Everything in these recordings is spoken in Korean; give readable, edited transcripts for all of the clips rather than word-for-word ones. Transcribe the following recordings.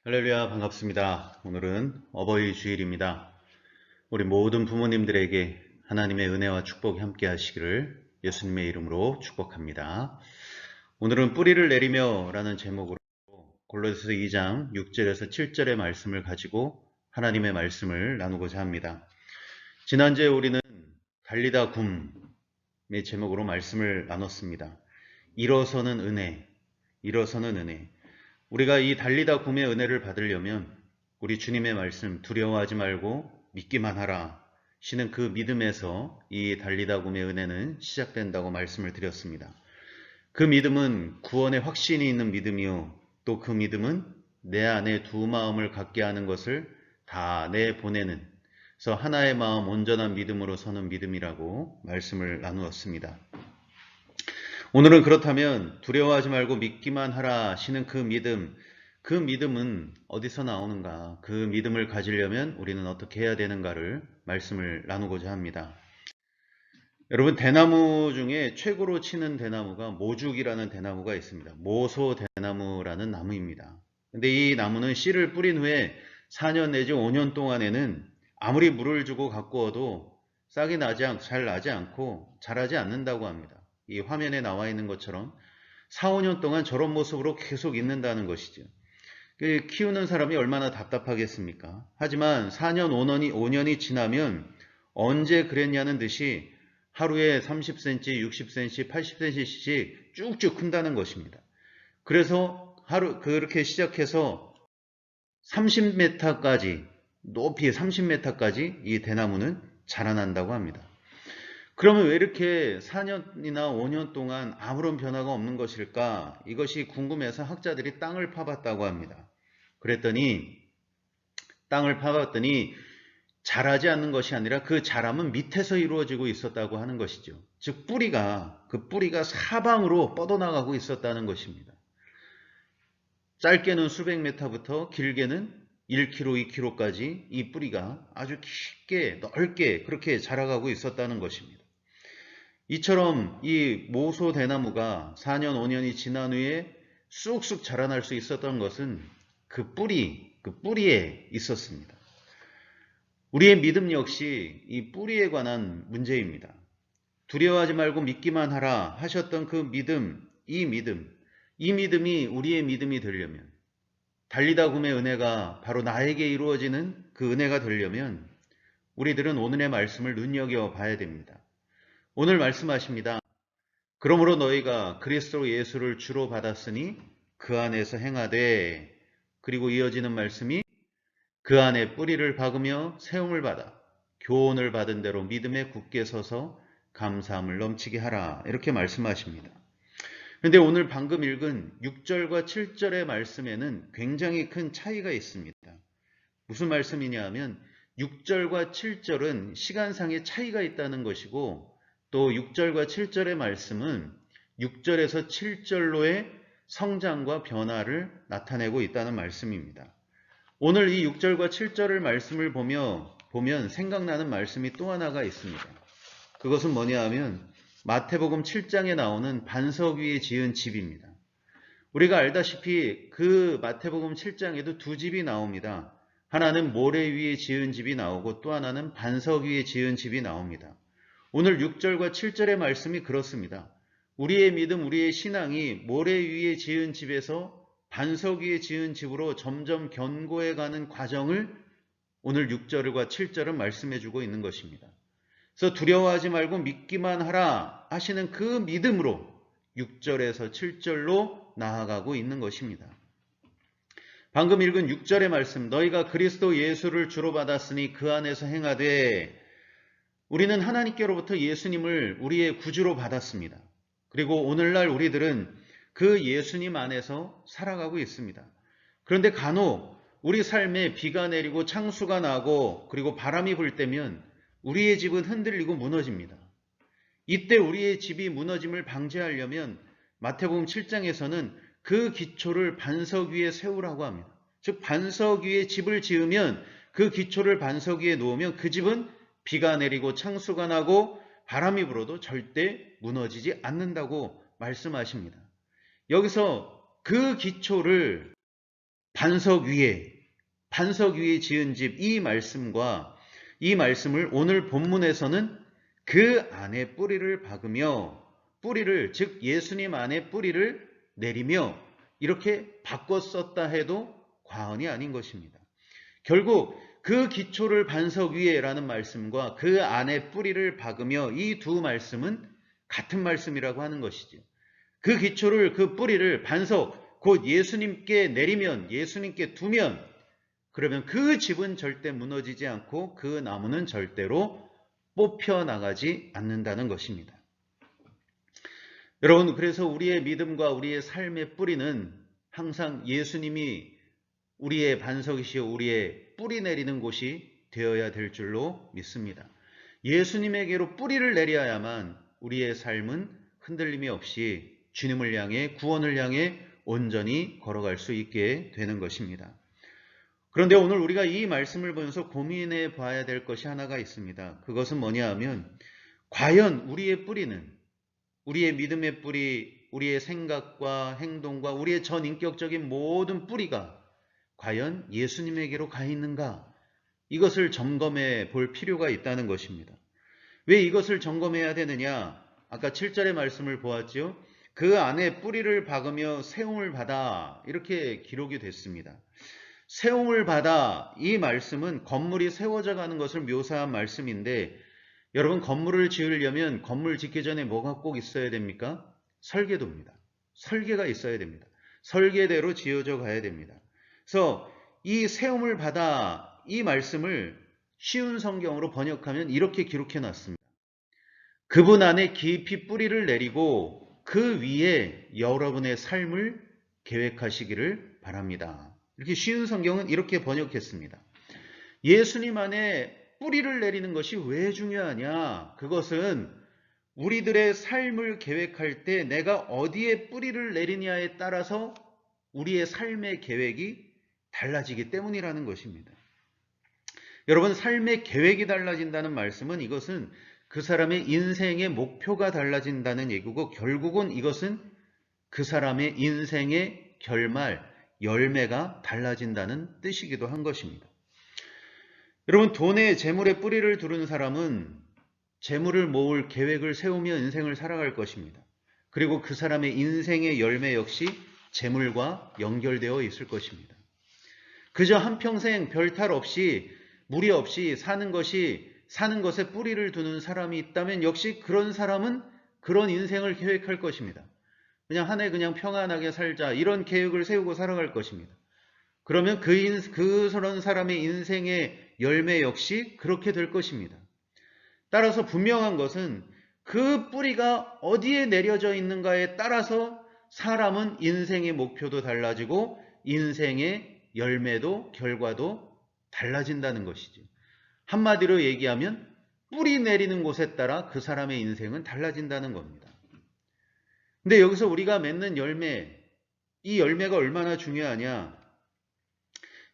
할렐루야, 반갑습니다. 오늘은 어버이 주일입니다. 우리 모든 부모님들에게 하나님의 은혜와 축복이 함께 하시기를 예수님의 이름으로 축복합니다. 오늘은 뿌리를 내리며 라는 제목으로 골로새서 2장 6절에서 7절의 말씀을 가지고 하나님의 말씀을 나누고자 합니다. 지난주에 우리는 달리다 굼의 제목으로 말씀을 나눴습니다. 일어서는 은혜, 일어서는 은혜. 우리가 이 달리다 굼의 은혜를 받으려면 우리 주님의 말씀 두려워하지 말고 믿기만 하라 시는 그 믿음에서 이 달리다 굼의 은혜는 시작된다고 말씀을 드렸습니다. 그 믿음은 구원의 확신이 있는 믿음이요, 또 그 믿음은 내 안에 두 마음을 갖게 하는 것을 다 내보내는, 그래서 하나의 마음 온전한 믿음으로 서는 믿음이라고 말씀을 나누었습니다. 오늘은 그렇다면 두려워하지 말고 믿기만 하라 하시는 그 믿음은 어디서 나오는가? 그 믿음을 가지려면 우리는 어떻게 해야 되는가를 말씀을 나누고자 합니다. 여러분, 대나무 중에 최고로 치는 대나무가 모죽이라는 대나무가 있습니다. 모소대나무라는 나무입니다. 근데 이 나무는 씨를 뿌린 후에 4년 내지 5년 동안에는 아무리 물을 주고 가꾸어도 싹이 잘 나지 않고 자라지 않는다고 합니다. 이 화면에 나와 있는 것처럼 4, 5년 동안 저런 모습으로 계속 있는다는 것이죠. 키우는 사람이 얼마나 답답하겠습니까? 하지만 4년, 5년이 지나면 언제 그랬냐는 듯이 하루에 30cm, 60cm, 80cm씩 쭉쭉 큰다는 것입니다. 그래서 그렇게 시작해서 30m까지, 높이 30m까지 이 대나무는 자라난다고 합니다. 그러면 왜 이렇게 4년이나 5년 동안 아무런 변화가 없는 것일까? 이것이 궁금해서 학자들이 땅을 파봤다고 합니다. 그랬더니 땅을 파봤더니 자라지 않는 것이 아니라 그 자람은 밑에서 이루어지고 있었다고 하는 것이죠. 즉 그 뿌리가 사방으로 뻗어나가고 있었다는 것입니다. 짧게는 수백 메타부터 길게는 1km, 2km까지 이 뿌리가 아주 깊게 넓게 그렇게 자라가고 있었다는 것입니다. 이처럼 이 모소대나무가 4년, 5년이 지난 후에 쑥쑥 자라날 수 있었던 것은 그 뿌리에 있었습니다. 우리의 믿음 역시 이 뿌리에 관한 문제입니다. 두려워하지 말고 믿기만 하라 하셨던 그 믿음, 이 믿음이 우리의 믿음이 되려면, 달리다 굼의 은혜가 바로 나에게 이루어지는 그 은혜가 되려면 우리들은 오늘의 말씀을 눈여겨봐야 됩니다. 오늘 말씀하십니다. 그러므로 너희가 그리스도 예수를 주로 받았으니 그 안에서 행하되, 그리고 이어지는 말씀이 그 안에 뿌리를 박으며 세움을 받아 교훈을 받은 대로 믿음에 굳게 서서 감사함을 넘치게 하라, 이렇게 말씀하십니다. 그런데 오늘 방금 읽은 6절과 7절의 말씀에는 굉장히 큰 차이가 있습니다. 무슨 말씀이냐 하면 6절과 7절은 시간상의 차이가 있다는 것이고, 또 6절과 7절의 말씀은 6절에서 7절로의 성장과 변화를 나타내고 있다는 말씀입니다. 오늘 이 6절과 7절의 말씀을 보면 생각나는 말씀이 또 하나가 있습니다. 그것은 뭐냐 하면 마태복음 7장에 나오는 반석 위에 지은 집입니다. 우리가 알다시피 그 마태복음 7장에도 두 집이 나옵니다. 하나는 모래 위에 지은 집이 나오고 또 하나는 반석 위에 지은 집이 나옵니다. 오늘 6절과 7절의 말씀이 그렇습니다. 우리의 믿음, 우리의 신앙이 모래 위에 지은 집에서 반석 위에 지은 집으로 점점 견고해가는 과정을 오늘 6절과 7절은 말씀해주고 있는 것입니다. 그래서 두려워하지 말고 믿기만 하라 하시는 그 믿음으로 6절에서 7절로 나아가고 있는 것입니다. 방금 읽은 6절의 말씀, 너희가 그리스도 예수를 주로 받았으니 그 안에서 행하되, 우리는 하나님께로부터 예수님을 우리의 구주로 받았습니다. 그리고 오늘날 우리들은 그 예수님 안에서 살아가고 있습니다. 그런데 간혹 우리 삶에 비가 내리고 창수가 나고 그리고 바람이 불 때면 우리의 집은 흔들리고 무너집니다. 이때 우리의 집이 무너짐을 방지하려면 마태복음 7장에서는 그 기초를 반석 위에 세우라고 합니다. 즉 반석 위에 집을 지으면, 그 기초를 반석 위에 놓으면 그 집은 비가 내리고 창수가 나고 바람이 불어도 절대 무너지지 않는다고 말씀하십니다. 여기서 그 기초를 반석 위에 지은 집 이 말씀과 이 말씀을 오늘 본문에서는 그 안에 뿌리를 박으며 뿌리를 즉 예수님 안에 뿌리를 내리며 이렇게 바꿔 썼다 해도 과언이 아닌 것입니다. 결국 그 기초를 반석 위에라는 말씀과 그 안에 뿌리를 박으며 이 두 말씀은 같은 말씀이라고 하는 것이죠. 그 기초를 그 뿌리를 반석 곧 예수님께 내리면 예수님께 두면 그러면 그 집은 절대 무너지지 않고 그 나무는 절대로 뽑혀 나가지 않는다는 것입니다. 여러분 그래서 우리의 믿음과 우리의 삶의 뿌리는 항상 예수님이 우리의 반석이시여 우리의 뿌리 내리는 곳이 되어야 될 줄로 믿습니다. 예수님에게로 뿌리를 내려야만 우리의 삶은 흔들림이 없이 주님을 향해 구원을 향해 온전히 걸어갈 수 있게 되는 것입니다. 그런데 오늘 우리가 이 말씀을 보면서 고민해 봐야 될 것이 하나가 있습니다. 그것은 뭐냐 하면 과연 우리의 뿌리는 우리의 믿음의 뿌리, 우리의 생각과 행동과 우리의 전인격적인 모든 뿌리가 과연 예수님에게로 가 있는가? 이것을 점검해 볼 필요가 있다는 것입니다. 왜 이것을 점검해야 되느냐? 아까 7절의 말씀을 보았죠. 그 안에 뿌리를 박으며 세움을 받아 이렇게 기록이 됐습니다. 세움을 받아 이 말씀은 건물이 세워져 가는 것을 묘사한 말씀인데 여러분 건물을 지으려면 건물 짓기 전에 뭐가 꼭 있어야 됩니까? 설계도입니다. 설계가 있어야 됩니다. 설계대로 지어져 가야 됩니다. 그래서 이 세움을 받아 이 말씀을 쉬운 성경으로 번역하면 이렇게 기록해 놨습니다. 그분 안에 깊이 뿌리를 내리고 그 위에 여러분의 삶을 계획하시기를 바랍니다. 이렇게 쉬운 성경은 이렇게 번역했습니다. 예수님 안에 뿌리를 내리는 것이 왜 중요하냐? 그것은 우리들의 삶을 계획할 때 내가 어디에 뿌리를 내리냐에 따라서 우리의 삶의 계획이 달라지기 때문이라는 것입니다. 여러분 삶의 계획이 달라진다는 말씀은 이것은 그 사람의 인생의 목표가 달라진다는 얘기고 결국은 이것은 그 사람의 인생의 결말, 열매가 달라진다는 뜻이기도 한 것입니다. 여러분 돈에 재물에 뿌리를 두른 사람은 재물을 모을 계획을 세우며 인생을 살아갈 것입니다. 그리고 그 사람의 인생의 열매 역시 재물과 연결되어 있을 것입니다. 그저 한평생 별탈 없이 무리 없이 사는 것에 뿌리를 두는 사람이 있다면 역시 그런 사람은 그런 인생을 계획할 것입니다. 그냥 한 해 그냥 평안하게 살자 이런 계획을 세우고 살아갈 것입니다. 그러면 그런 사람의 인생의 열매 역시 그렇게 될 것입니다. 따라서 분명한 것은 그 뿌리가 어디에 내려져 있는가에 따라서 사람은 인생의 목표도 달라지고 인생의 열매도 결과도 달라진다는 것이죠. 한마디로 얘기하면 뿌리 내리는 곳에 따라 그 사람의 인생은 달라진다는 겁니다. 근데 여기서 우리가 맺는 열매, 이 열매가 얼마나 중요하냐?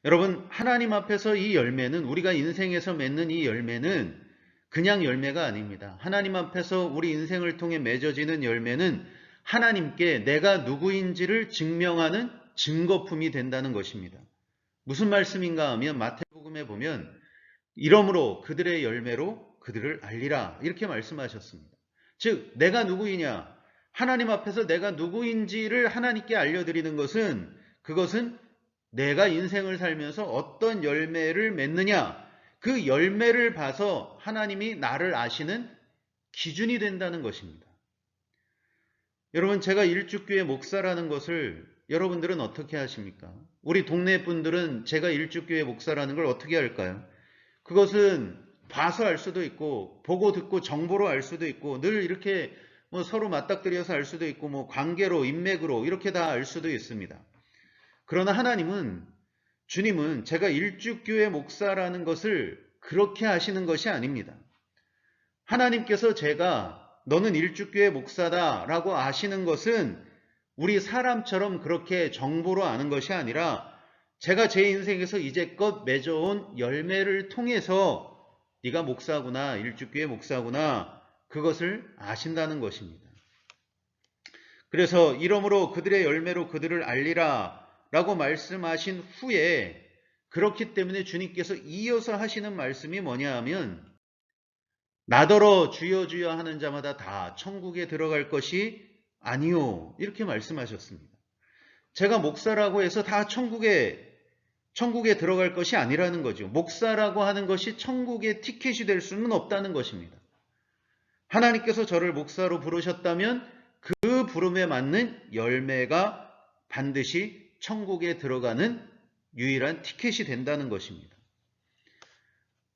여러분 하나님 앞에서 이 열매는 우리가 인생에서 맺는 이 열매는 그냥 열매가 아닙니다. 하나님 앞에서 우리 인생을 통해 맺어지는 열매는 하나님께 내가 누구인지를 증명하는 증거품이 된다는 것입니다. 무슨 말씀인가 하면 마태복음에 보면 이러므로 그들의 열매로 그들을 알리라 이렇게 말씀하셨습니다. 즉 내가 누구이냐 하나님 앞에서 내가 누구인지를 하나님께 알려드리는 것은 그것은 내가 인생을 살면서 어떤 열매를 맺느냐 그 열매를 봐서 하나님이 나를 아시는 기준이 된다는 것입니다. 여러분 제가 일주교회 목사라는 것을 여러분들은 어떻게 하십니까? 우리 동네 분들은 제가 일주교회 목사라는 걸 어떻게 할까요? 그것은 봐서 알 수도 있고 보고 듣고 정보로 알 수도 있고 늘 이렇게 서로 맞닥뜨려서 알 수도 있고 관계로 인맥으로 이렇게 다 알 수도 있습니다. 그러나 하나님은 주님은 제가 일주교회 목사라는 것을 그렇게 하시는 것이 아닙니다. 하나님께서 제가 너는 일주교회 목사다 라고 아시는 것은 우리 사람처럼 그렇게 정보로 아는 것이 아니라 제가 제 인생에서 이제껏 맺어온 열매를 통해서 네가 목사구나, 일주교회 목사구나 그것을 아신다는 것입니다. 그래서 이러므로 그들의 열매로 그들을 알리라 라고 말씀하신 후에 그렇기 때문에 주님께서 이어서 하시는 말씀이 뭐냐 하면 나더러 주여 주여 하는 자마다 다 천국에 들어갈 것이 아니요. 이렇게 말씀하셨습니다. 제가 목사라고 해서 다 천국에 들어갈 것이 아니라는 거죠. 목사라고 하는 것이 천국의 티켓이 될 수는 없다는 것입니다. 하나님께서 저를 목사로 부르셨다면 그 부름에 맞는 열매가 반드시 천국에 들어가는 유일한 티켓이 된다는 것입니다.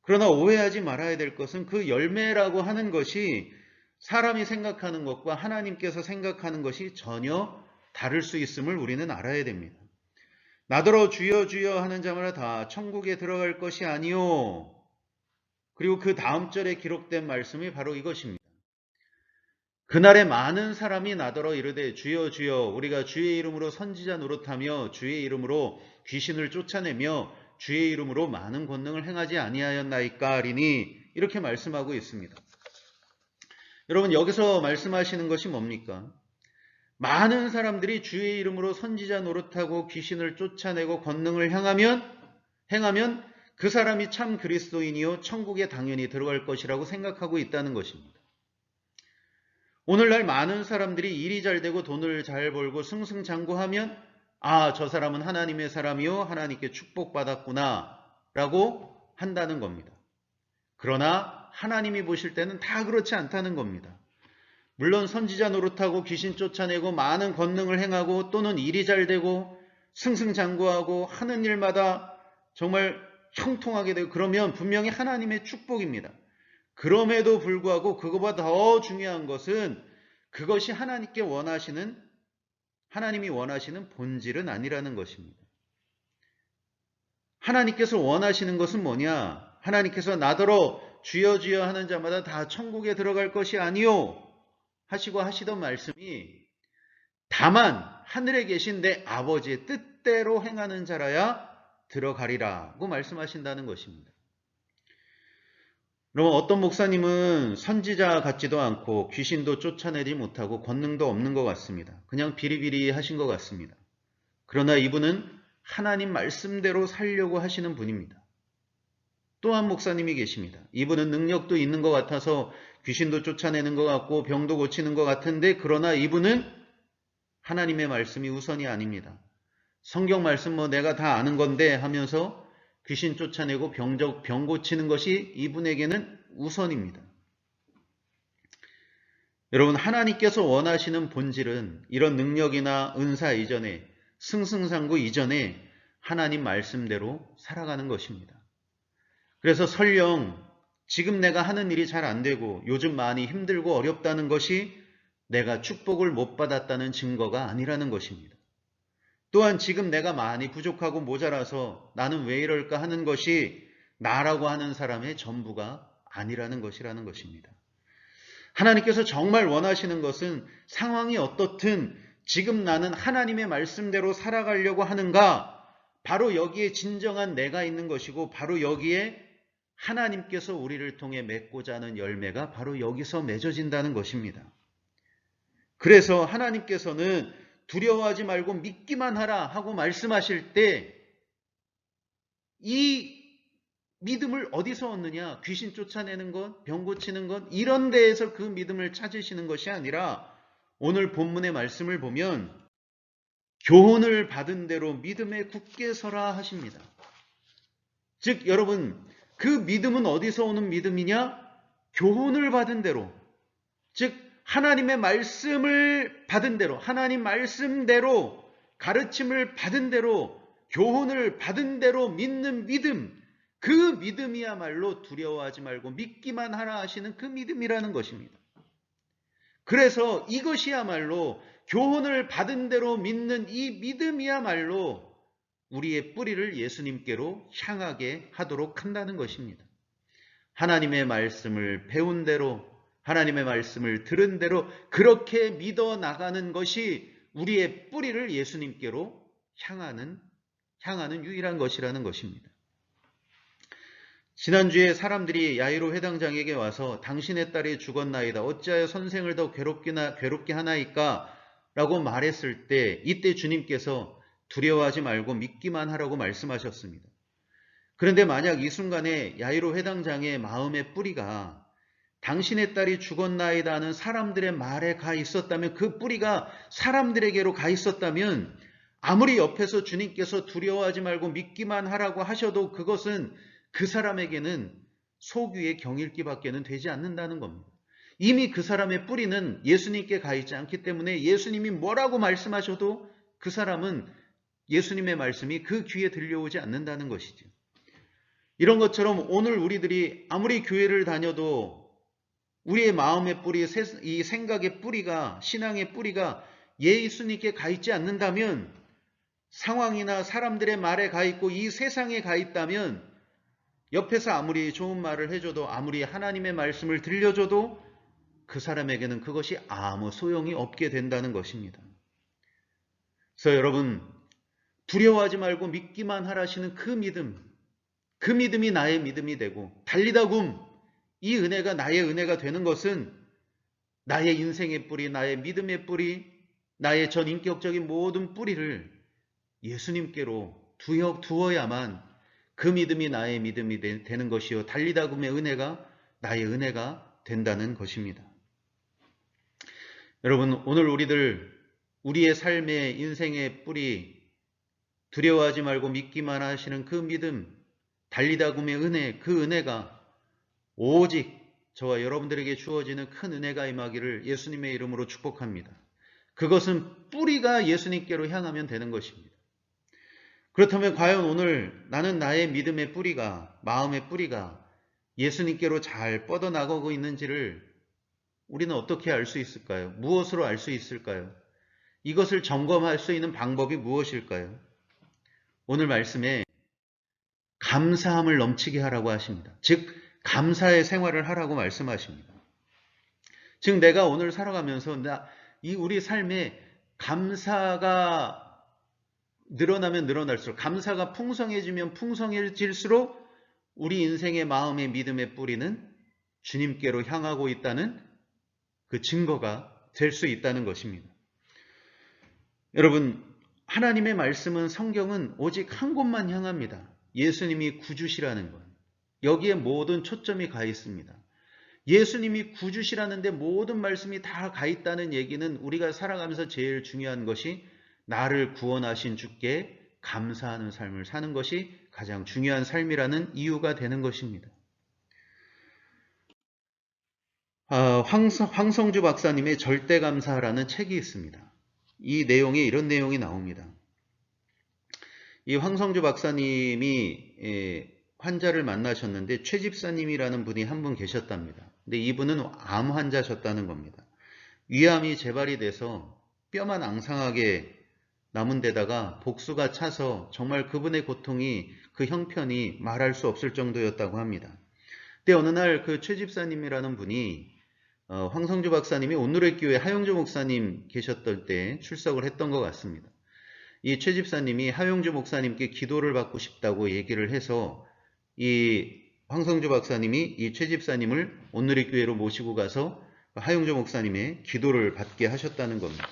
그러나 오해하지 말아야 될 것은 그 열매라고 하는 것이 사람이 생각하는 것과 하나님께서 생각하는 것이 전혀 다를 수 있음을 우리는 알아야 됩니다. 나더러 주여 주여 하는 자마다 다 천국에 들어갈 것이 아니요. 그리고 그 다음 절에 기록된 말씀이 바로 이것입니다. 그날에 많은 사람이 나더러 이르되 주여 주여 우리가 주의 이름으로 선지자 노릇하며 주의 이름으로 귀신을 쫓아내며 주의 이름으로 많은 권능을 행하지 아니하였나이까 하리니 이렇게 말씀하고 있습니다. 여러분 여기서 말씀하시는 것이 뭡니까? 많은 사람들이 주의 이름으로 선지자 노릇하고 귀신을 쫓아내고 권능을 행하면 그 사람이 참 그리스도인이요 천국에 당연히 들어갈 것이라고 생각하고 있다는 것입니다. 오늘날 많은 사람들이 일이 잘 되고 돈을 잘 벌고 승승장구하면 저 사람은 하나님의 사람이요 하나님께 축복받았구나 라고 한다는 겁니다. 그러나 하나님이 보실 때는 다 그렇지 않다는 겁니다. 물론 선지자 노릇하고 귀신 쫓아내고 많은 권능을 행하고 또는 일이 잘 되고 승승장구하고 하는 일마다 정말 형통하게 되고 그러면 분명히 하나님의 축복입니다. 그럼에도 불구하고 그것보다 더 중요한 것은 그것이 하나님이 원하시는 본질은 아니라는 것입니다. 하나님께서 원하시는 것은 뭐냐? 하나님께서 나더러 주여 주여 하는 자마다 다 천국에 들어갈 것이 아니요 하시고 하시던 말씀이 다만 하늘에 계신 내 아버지의 뜻대로 행하는 자라야 들어가리라고 말씀하신다는 것입니다. 여러분 어떤 목사님은 선지자 같지도 않고 귀신도 쫓아내지 못하고 권능도 없는 것 같습니다. 그냥 비리비리 하신 것 같습니다. 그러나 이분은 하나님 말씀대로 살려고 하시는 분입니다. 또 한 목사님이 계십니다. 이분은 능력도 있는 것 같아서 귀신도 쫓아내는 것 같고 병도 고치는 것 같은데 그러나 이분은 하나님의 말씀이 우선이 아닙니다. 성경 말씀 내가 다 아는 건데 하면서 귀신 쫓아내고 병 고치는 것이 이분에게는 우선입니다. 여러분 하나님께서 원하시는 본질은 이런 능력이나 은사 이전에 승승장구 이전에 하나님 말씀대로 살아가는 것입니다. 그래서 설령 지금 내가 하는 일이 잘 안 되고 요즘 많이 힘들고 어렵다는 것이 내가 축복을 못 받았다는 증거가 아니라는 것입니다. 또한 지금 내가 많이 부족하고 모자라서 나는 왜 이럴까 하는 것이 나라고 하는 사람의 전부가 아니라는 것입니다. 하나님께서 정말 원하시는 것은 상황이 어떻든 지금 나는 하나님의 말씀대로 살아가려고 하는가? 바로 여기에 진정한 내가 있는 것이고 바로 여기에 하나님께서 우리를 통해 맺고자 하는 열매가 바로 여기서 맺어진다는 것입니다. 그래서 하나님께서는 두려워하지 말고 믿기만 하라 하고 말씀하실 때 이 믿음을 어디서 얻느냐? 귀신 쫓아내는 것, 병 고치는 것 이런 데에서 그 믿음을 찾으시는 것이 아니라 오늘 본문의 말씀을 보면 교훈을 받은 대로 믿음에 굳게 서라 하십니다. 즉 여러분 그 믿음은 어디서 오는 믿음이냐? 교훈을 받은 대로 즉 하나님의 말씀을 받은 대로 하나님 말씀대로 가르침을 받은 대로 교훈을 받은 대로 믿는 믿음 그 믿음이야말로 두려워하지 말고 믿기만 하라 하시는 그 믿음이라는 것입니다. 그래서 이것이야말로 교훈을 받은 대로 믿는 이 믿음이야말로 우리의 뿌리를 예수님께로 향하게 하도록 한다는 것입니다. 하나님의 말씀을 배운 대로 하나님의 말씀을 들은 대로 그렇게 믿어 나가는 것이 우리의 뿌리를 예수님께로 향하는 유일한 것이라는 것입니다. 지난주에 사람들이 야이로 회당장에게 와서 당신의 딸이 죽었나이다. 어찌하여 선생을 더 괴롭게 하나이까? 라고 말했을 때 이때 주님께서 두려워하지 말고 믿기만 하라고 말씀하셨습니다. 그런데 만약 이 순간에 야이로 회당장의 마음의 뿌리가 당신의 딸이 죽었나이다 하는 사람들의 말에 가 있었다면, 그 뿌리가 사람들에게로 가 있었다면, 아무리 옆에서 주님께서 두려워하지 말고 믿기만 하라고 하셔도 그것은 그 사람에게는 속위의 경읽기밖에는 되지 않는다는 겁니다. 이미 그 사람의 뿌리는 예수님께 가 있지 않기 때문에 예수님이 뭐라고 말씀하셔도 그 사람은 예수님의 말씀이 그 귀에 들려오지 않는다는 것이죠. 이런 것처럼 오늘 우리들이 아무리 교회를 다녀도 우리의 마음의 뿌리, 이 생각의 뿌리가, 신앙의 뿌리가 예수님께 가 있지 않는다면, 상황이나 사람들의 말에 가 있고 이 세상에 가 있다면, 옆에서 아무리 좋은 말을 해줘도, 아무리 하나님의 말씀을 들려줘도 그 사람에게는 그것이 아무 소용이 없게 된다는 것입니다. 그래서 여러분, 두려워하지 말고 믿기만 하라시는 그 믿음이 나의 믿음이 되고, 달리다굼, 이 은혜가 나의 은혜가 되는 것은 나의 인생의 뿌리, 나의 믿음의 뿌리, 나의 전 인격적인 모든 뿌리를 예수님께로 두어야만 그 믿음이 나의 믿음이 되는 것이요, 달리다굼의 은혜가 나의 은혜가 된다는 것입니다. 여러분, 오늘 우리의 삶의 인생의 뿌리, 두려워하지 말고 믿기만 하시는 그 믿음, 달리다굼의 은혜, 그 은혜가 오직 저와 여러분들에게 주어지는 큰 은혜가 임하기를 예수님의 이름으로 축복합니다. 그것은 뿌리가 예수님께로 향하면 되는 것입니다. 그렇다면 과연 오늘 나는 나의 믿음의 뿌리가, 마음의 뿌리가 예수님께로 잘 뻗어나가고 있는지를 우리는 어떻게 알 수 있을까요? 무엇으로 알 수 있을까요? 이것을 점검할 수 있는 방법이 무엇일까요? 오늘 말씀에 감사함을 넘치게 하라고 하십니다. 즉 감사의 생활을 하라고 말씀하십니다. 즉 내가 오늘 살아가면서 우리 삶에 감사가 늘어나면 늘어날수록, 감사가 풍성해지면 풍성해질수록 우리 인생의 마음의 믿음의 뿌리는 주님께로 향하고 있다는 그 증거가 될 수 있다는 것입니다. 여러분, 하나님의 말씀은, 성경은 오직 한 곳만 향합니다. 예수님이 구주시라는 것. 여기에 모든 초점이 가 있습니다. 예수님이 구주시라는데 모든 말씀이 다 가 있다는 얘기는 우리가 살아가면서 제일 중요한 것이 나를 구원하신 주께 감사하는 삶을 사는 것이 가장 중요한 삶이라는 이유가 되는 것입니다. 황성주 박사님의 절대감사라는 책이 있습니다. 이 내용에 이런 내용이 나옵니다. 이 황성주 박사님이 환자를 만나셨는데 최 집사님이라는 분이 한 분 계셨답니다. 근데 이분은 암 환자셨다는 겁니다. 위암이 재발이 돼서 뼈만 앙상하게 남은 데다가 복수가 차서 정말 그분의 고통이, 그 형편이 말할 수 없을 정도였다고 합니다. 근데 어느 날 그 최 집사님이라는 분이 황성주 박사님이 온누리 교회 하용주 목사님 계셨던 때 출석을 했던 것 같습니다. 이 최 집사님이 하용주 목사님께 기도를 받고 싶다고 얘기를 해서 이 황성주 박사님이 이 최 집사님을 온누리 교회로 모시고 가서 하용주 목사님의 기도를 받게 하셨다는 겁니다.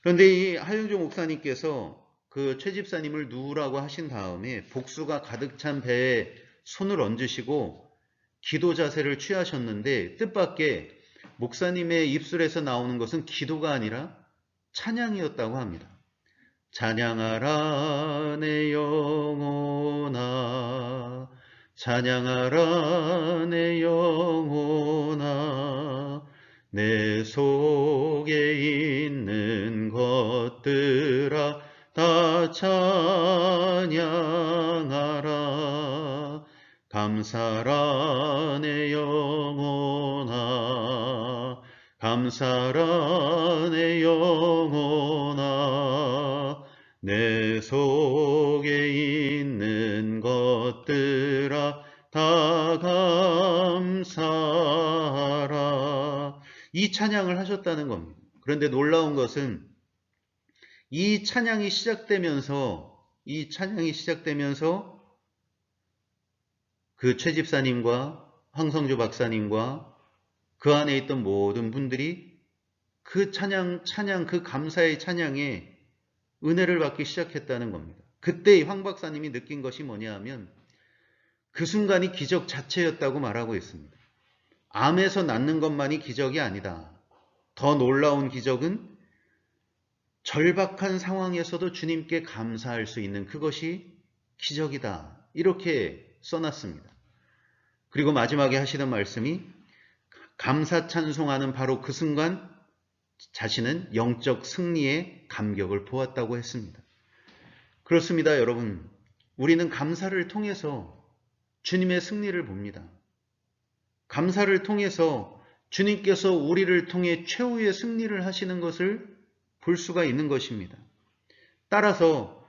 그런데 이 하용주 목사님께서 그 최 집사님을 누우라고 하신 다음에 복수가 가득 찬 배에 손을 얹으시고 기도 자세를 취하셨는데 뜻밖의 목사님의 입술에서 나오는 것은 기도가 아니라 찬양이었다고 합니다. 찬양하라 내 영혼아, 찬양하라 내 영혼아, 내 속에 있는 것들아 다 찬양하라. 감사라 내 영혼아, 감사라 내 영혼아, 내 속에 있는 것들아 다 감사하라. 이 찬양을 하셨다는 겁니다. 그런데 놀라운 것은 이 찬양이 시작되면서 그 최 집사님과 황성주 박사님과 그 안에 있던 모든 분들이 그 찬양, 그 감사의 찬양에 은혜를 받기 시작했다는 겁니다. 그때 황 박사님이 느낀 것이 뭐냐 하면 그 순간이 기적 자체였다고 말하고 있습니다. 암에서 낫는 것만이 기적이 아니다. 더 놀라운 기적은 절박한 상황에서도 주님께 감사할 수 있는 그것이 기적이다. 이렇게 써놨습니다. 그리고 마지막에 하시는 말씀이 감사 찬송하는 바로 그 순간 자신은 영적 승리의 감격을 보았다고 했습니다. 그렇습니다, 여러분. 우리는 감사를 통해서 주님의 승리를 봅니다. 감사를 통해서 주님께서 우리를 통해 최후의 승리를 하시는 것을 볼 수가 있는 것입니다. 따라서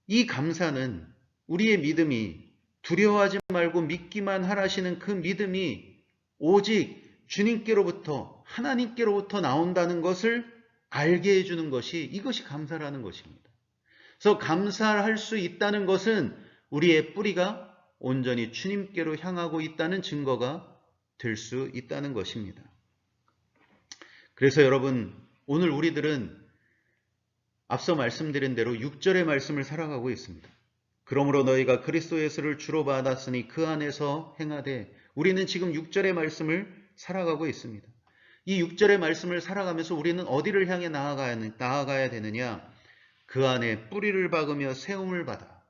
이 감사는 우리의 믿음이 두려워하지 말고 믿기만 하라시는 그 믿음이 오직 주님께로부터 하나님께로부터 나온다는 것을 알게 해주는 것이 이것이 감사라는 것입니다. 그래서 감사할 수 있다는 것은 우리의 뿌리가 온전히 주님께로 향하고 있다는 증거가 될 수 있다는 것입니다. 그래서 여러분 오늘 우리들은 앞서 말씀드린 대로 6절의 말씀을 살아가고 있습니다. 그러므로 너희가 그리스도 예수를 주로 받았으니 그 안에서 행하되 우리는 지금 6절의 말씀을 살아가고 있습니다. 이 6절의 말씀을 살아가면서 우리는 어디를 향해 나아가야 되느냐? 그 안에 뿌리를 박으며 세움을 받아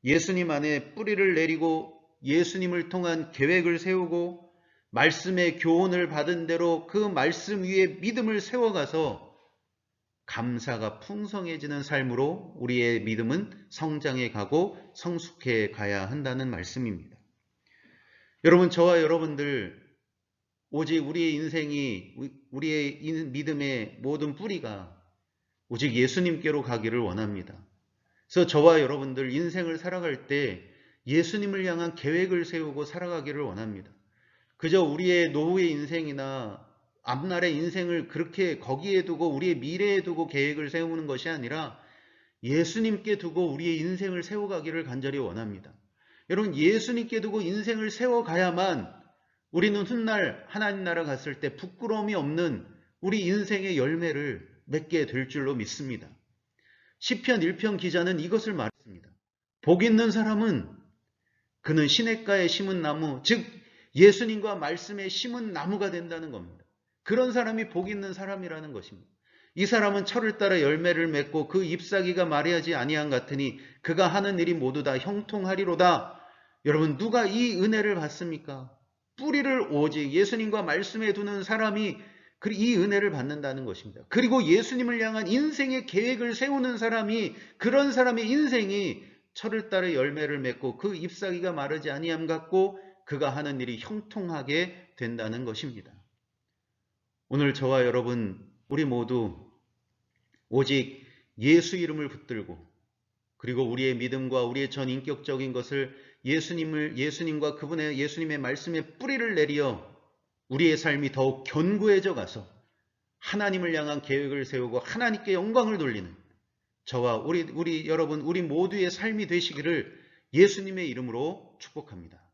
예수님 안에 뿌리를 내리고 예수님을 통한 계획을 세우고 말씀의 교훈을 받은 대로 그 말씀 위에 믿음을 세워가서 감사가 풍성해지는 삶으로 우리의 믿음은 성장해 가고 성숙해 가야 한다는 말씀입니다. 여러분, 저와 여러분들 오직 우리의 인생이 우리의 믿음의 모든 뿌리가 오직 예수님께로 가기를 원합니다. 그래서 저와 여러분들 인생을 살아갈 때 예수님을 향한 계획을 세우고 살아가기를 원합니다. 그저 우리의 노후의 인생이나 앞날의 인생을 그렇게 거기에 두고 우리의 미래에 두고 계획을 세우는 것이 아니라 예수님께 두고 우리의 인생을 세워가기를 간절히 원합니다. 여러분, 예수님께 두고 인생을 세워가야만 우리는 훗날 하나님 나라 갔을 때 부끄러움이 없는 우리 인생의 열매를 맺게 될 줄로 믿습니다. 시편 1편 기자는 이것을 말했습니다. 복 있는 사람은 그는 시냇가에 심은 나무, 즉 예수님과 말씀에 심은 나무가 된다는 겁니다. 그런 사람이 복 있는 사람이라는 것입니다. 이 사람은 철을 따라 열매를 맺고 그 잎사귀가 마르지 아니한 같으니 그가 하는 일이 모두 다 형통하리로다. 여러분, 누가 이 은혜를 받습니까? 뿌리를 오직 예수님과 말씀에 두는 사람이 이 은혜를 받는다는 것입니다. 그리고 예수님을 향한 인생의 계획을 세우는 사람이, 그런 사람의 인생이 철을 따라 열매를 맺고 그 잎사귀가 마르지 아니함 같고 그가 하는 일이 형통하게 된다는 것입니다. 오늘 저와 여러분 우리 모두 오직 예수 이름을 붙들고 그리고 우리의 믿음과 우리의 전 인격적인 것을 예수님과 그분의 예수님의 말씀에 뿌리를 내리어 우리의 삶이 더욱 견고해져 가서 하나님을 향한 계획을 세우고 하나님께 영광을 돌리는 저와 우리 여러분 우리 모두의 삶이 되시기를 예수님의 이름으로 축복합니다.